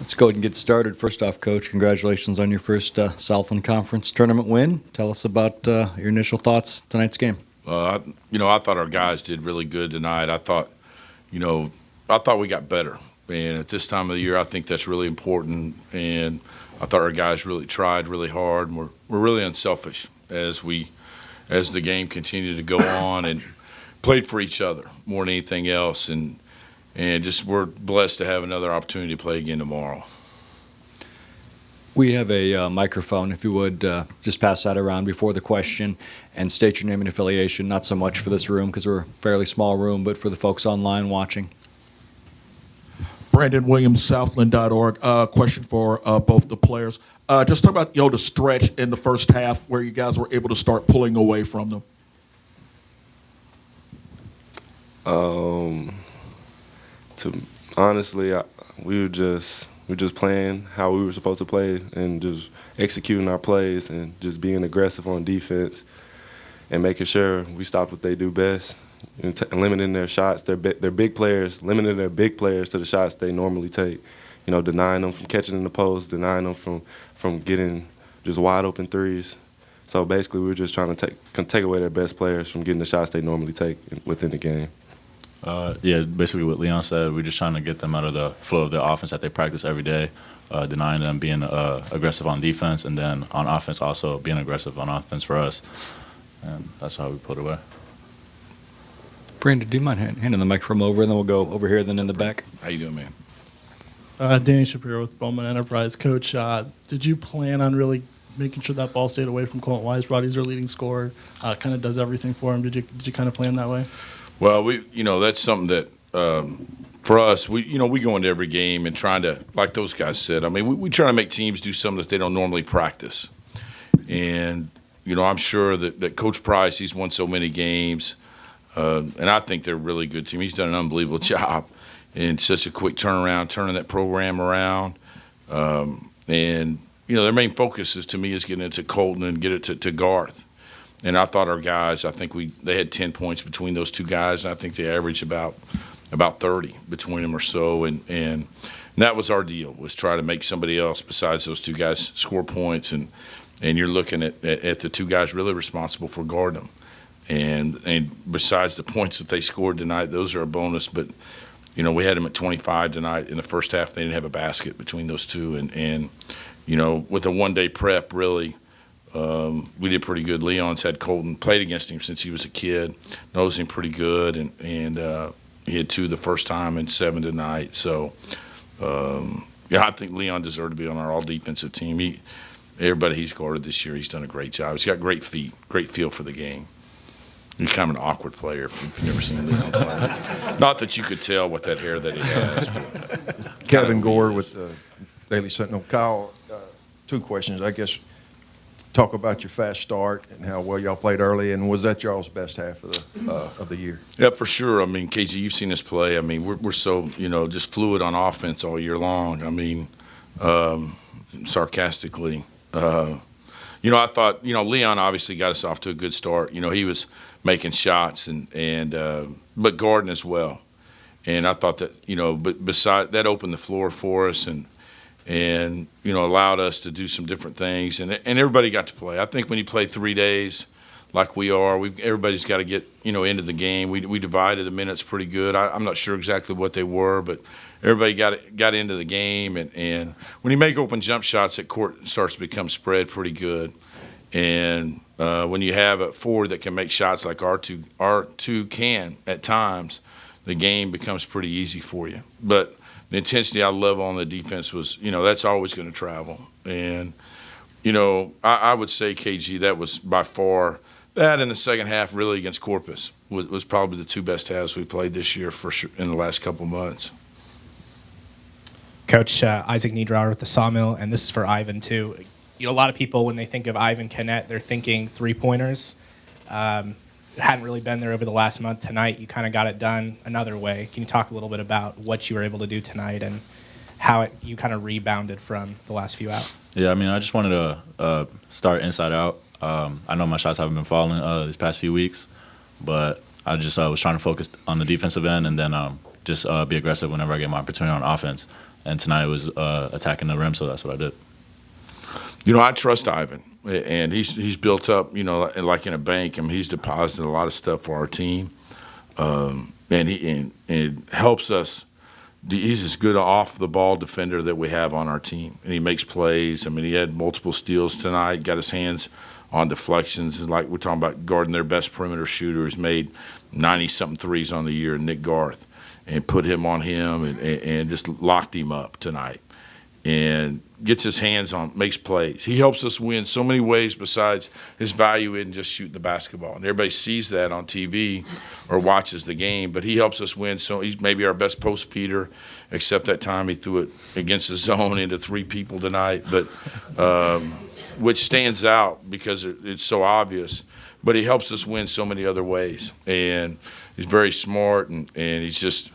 Let's go ahead and get started. First off, Coach, congratulations on your first Southland Conference tournament win. Tell us about your initial thoughts tonight's game. I thought our guys did really good tonight. I thought we got better. And at this time of the year, I think that's really important. And I thought our guys really tried really hard. And we're really unselfish as the game continued to go on and played for each other more than anything else. And just we're blessed to have another opportunity to play again tomorrow. We have a microphone. If you would just pass that around before the question and state your name and affiliation, not so much for this room because we're a fairly small room, but for the folks online watching. Brandon Williams, Southland.org. Question for both the players. Just talk about the stretch in the first half where you guys were able to start pulling away from them. Honestly, we were just playing how we were supposed to play and just executing our plays and just being aggressive on defense and making sure we stopped what they do best and limiting their shots. They're big players, limiting their big players to the shots they normally take. Denying them from catching in the post, denying them from getting just wide open threes. So basically, we were just trying to take away their best players from getting the shots they normally take within the game. Basically what Leon said, we're just trying to get them out of the flow of their offense that they practice every day, denying them being aggressive on defense, and then on offense also being aggressive on offense for us. And that's how we put it away. Brandon, do you mind handing the microphone over, and then we'll go over here, then in the back? How you doing, man? Danny Shapiro with Bowman Enterprise. Coach, did you plan on really making sure that ball stayed away from Colton Weisbrod? He's their leading scorer, kind of does everything for him. Did you kind of plan that way? Well, that's something that for us, we go into every game and trying to, like those guys said, we try to make teams do something that they don't normally practice. And, I'm sure that Coach Price, he's won so many games, and I think they're a really good team. He's done an unbelievable job in such a quick turnaround, turning that program around. And, their main focus is getting it to Colton and get it to Garth. And I thought our guys, they had 10 points between those two guys, and I think they averaged about 30 between them or so. And that was our deal, was try to make somebody else besides those two guys score points. And you're looking at the two guys really responsible for guarding them. And besides the points that they scored tonight, those are a bonus. But, we had them at 25 tonight. In the first half, they didn't have a basket between those two. And with a one-day prep, really, we did pretty good. Leon's had Colton, played against him since he was a kid, knows him pretty good, and he had 2 the first time and 7 tonight. So, I think Leon deserved to be on our all-defensive team. Everybody he's guarded this year, he's done a great job. He's got great feet, great feel for the game. He's kind of an awkward player if you've never seen Leon play. Not that you could tell with that hair that he has. Kevin Gore with the Daily Sentinel. Kyle, 2 questions, I guess. Talk about your fast start and how well y'all played early, and was that y'all's best half of the year? Yeah, for sure. KG, you've seen us play. We're so just fluid on offense all year long. Sarcastically, I thought Leon obviously got us off to a good start. He was making shots but guarding as well, and I thought that but beside that opened the floor for us and allowed us to do some different things, and everybody got to play. I think when you play 3 days like we are, everybody's got to get into the game. We divided the minutes pretty good. I'm not sure exactly what they were, but everybody got into the game, and when you make open jump shots, that court starts to become spread pretty good. And when you have a forward that can make shots like our two can at times, the game becomes pretty easy for you. But the intensity I love on the defense was, that's always going to travel. And, I would say, KG, that was by far, that in the second half really against Corpus was probably the 2 best halves we played this year for sure in the last couple months. Coach, Isaac Niederauer with the Sawmill, and this is for Ivan too. A lot of people, when they think of Ivan Canete, they're thinking three-pointers. Hadn't really been there over the last month. Tonight, you kind of got it done another way. Can you talk a little bit about what you were able to do tonight and how you kind of rebounded from the last few out? Yeah, I just wanted to start inside out. I know my shots haven't been falling these past few weeks, but I just was trying to focus on the defensive end and then just be aggressive whenever I get my opportunity on offense. And tonight was attacking the rim, so that's what I did. I trust Ivan, and he's built up, like in a bank. I mean, he's deposited a lot of stuff for our team, and it helps us. He's as good an off-the-ball defender that we have on our team, and he makes plays. I mean, he had multiple steals tonight, got his hands on deflections. And like we're talking about guarding their best perimeter shooter, who's made 90-something threes on the year, Nick Garth, and put him on him and just locked him up tonight. And gets his hands on, makes plays. He helps us win so many ways besides his value in just shooting the basketball. And everybody sees that on TV or watches the game, but he helps us win. So he's maybe our best post feeder, except that time he threw it against the zone into 3 people tonight, but which stands out because it's so obvious. But he helps us win so many other ways. And he's very smart, and he's just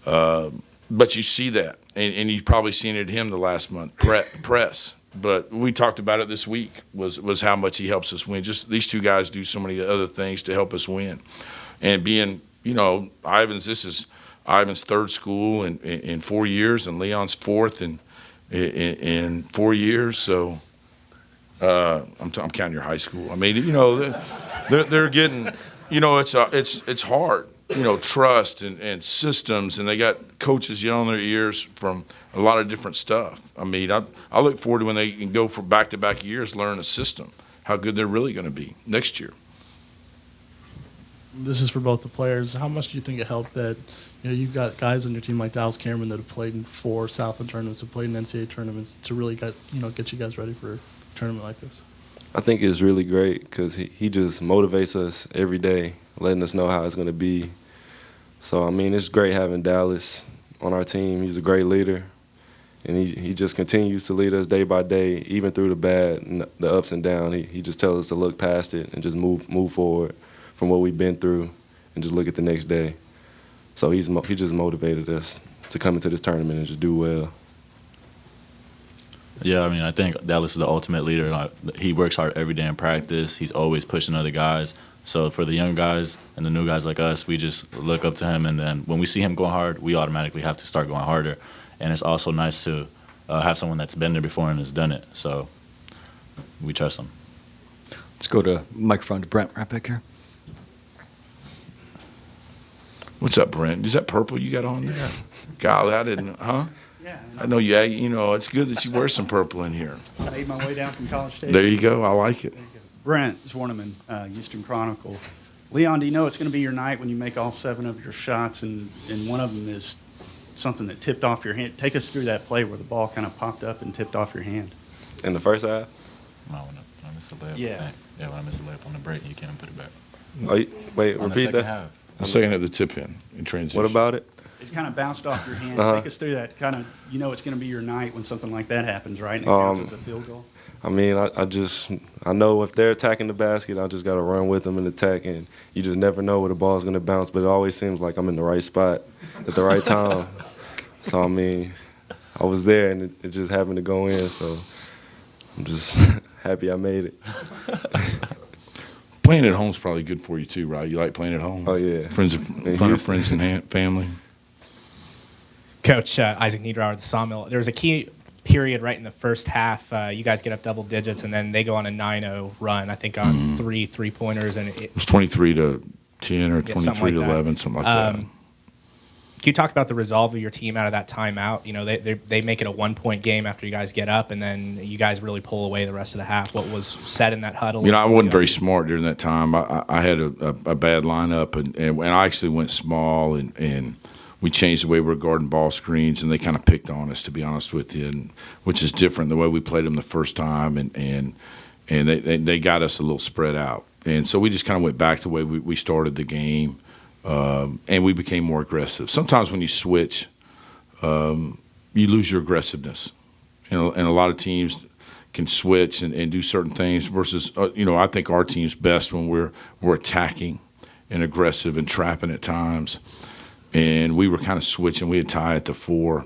but you see that. And you've probably seen it in him the last month, press. But we talked about it this week, was how much he helps us win. Just these 2 guys do so many other things to help us win. And being, this is Ivan's 3rd school in 4 years, and Leon's 4th in 4 years. So I'm counting your high school. I mean, they're getting, it's hard. Trust and systems, and they got coaches yelling in their ears from a lot of different stuff. I mean, I look forward to when they can go for back-to-back years, learn a system, how good they're really going to be next year. This is for both the players. How much do you think it helped that you've got guys on your team like Dallas Cameron that have played in 4 Southland tournaments, have played in NCAA tournaments to really get you guys ready for a tournament like this? I think it's really great because he just motivates us every day, letting us know how it's going to be. So, I mean, it's great having Dallas on our team. He's a great leader, and he just continues to lead us day by day, even through the bad and the ups and downs. He just tells us to look past it and just move forward from what we've been through and just look at the next day. So he just motivated us to come into this tournament and just do well. Yeah, I mean, I think Dallas is the ultimate leader. He works hard every day in practice. He's always pushing other guys. So for the young guys and the new guys like us, we just look up to him. And then when we see him going hard, we automatically have to start going harder. And it's also nice to have someone that's been there before and has done it. So we trust him. Let's go to microphone to Brent right back here. What's up, Brent? Is that purple you got on there? Golly, I didn't, huh? Yeah. I know it's good that you wear some purple in here. I made my way down from College Station. There you go. I like it. Brent Zwerneman, Houston Chronicle. Leon, do you know it's going to be your night when you make all 7 of your shots, and one of them is something that tipped off your hand? Take us through that play where the ball kind of popped up and tipped off your hand. In the first half? No, when I missed the layup. Yeah. Yeah, when I missed the layup on the break, you can't put it back. Wait, On the repeat second that? half. The second at the tip in transition. What about it? It kind of bounced off your hand. Uh-huh. Take us through that kind of, it's going to be your night when something like that happens, right? And it counts as a field goal. I mean, I know if they're attacking the basket, I just got to run with them and attack, and you just never know where the ball's going to bounce, but it always seems like I'm in the right spot at the right time. So, I mean, I was there, and it just happened to go in, so I'm just happy I made it. Playing at home is probably good for you too, right? You like playing at home? Oh, yeah. In front of friends and family? Coach Isaac Niederauer at the Sawmill, there was a key period right in the first half. You guys get up double digits, and then they go on a 9-0 run, I think on 3 3-pointers. And It was 23 to 10 or 23 to 11, something like that. Can you talk about the resolve of your team out of that timeout? They make it a 1-point game after you guys get up, and then you guys really pull away the rest of the half. What was said in that huddle? I wasn't very smart during that time. I had a bad lineup, and I actually went small, and we changed the way we were guarding ball screens, and they kind of picked on us, to be honest with you, which is different than the way we played them the first time, and they got us a little spread out. And so we just kind of went back to the way we started the game. And we became more aggressive. Sometimes when you switch, you lose your aggressiveness. And a lot of teams can switch and do certain things versus, I think our team's best when we're attacking and aggressive and trapping at times. And we were kind of switching. We had Ty at the 4,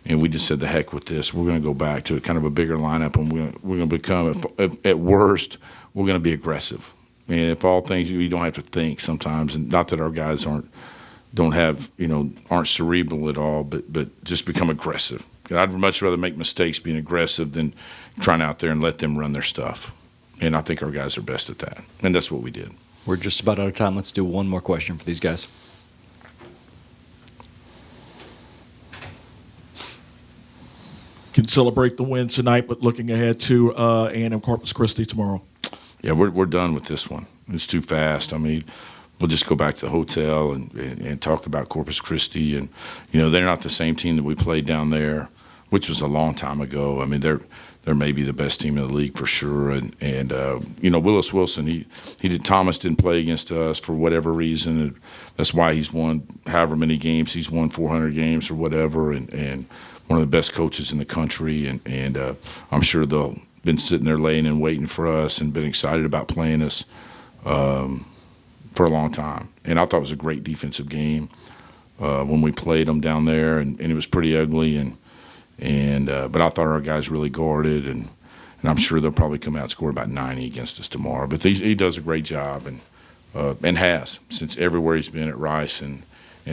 and we just said, the heck with this. We're going to go back to kind of a bigger lineup, and we're going to become, at worst, we're going to be aggressive. And if all things, you don't have to think sometimes, and not that our guys aren't don't have, aren't cerebral at all, but just become aggressive. I'd much rather make mistakes being aggressive than trying out there and let them run their stuff. And I think our guys are best at that. And that's what we did. We're just about out of time. Let's do one more question for these guys. Can celebrate the win tonight, but looking ahead to A&M Corpus Christi tomorrow. Yeah, we're done with this one. It's too fast. I mean, we'll just go back to the hotel and talk about Corpus Christi. And, they're not the same team that we played down there, which was a long time ago. I mean, they're maybe the best team in the league for sure. And Willis Wilson, Thomas didn't play against us for whatever reason. And that's why he's won however many games. He's won 400 games or whatever, and one of the best coaches in the country. And I'm sure they'll been sitting there laying and waiting for us and been excited about playing us for a long time. And I thought it was a great defensive game when we played them down there, and it was pretty ugly. But I thought our guys really guarded, and I'm sure they'll probably come out and score about 90 against us tomorrow. But he does a great job, and has since everywhere he's been at Rice and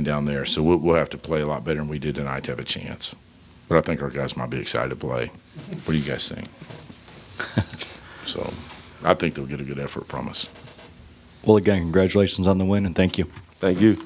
down there. So we'll have to play a lot better than we did tonight to have a chance. But I think our guys might be excited to play. What do you guys think? So I think they'll get a good effort from us. Well, again, congratulations on the win, and thank you. Thank you.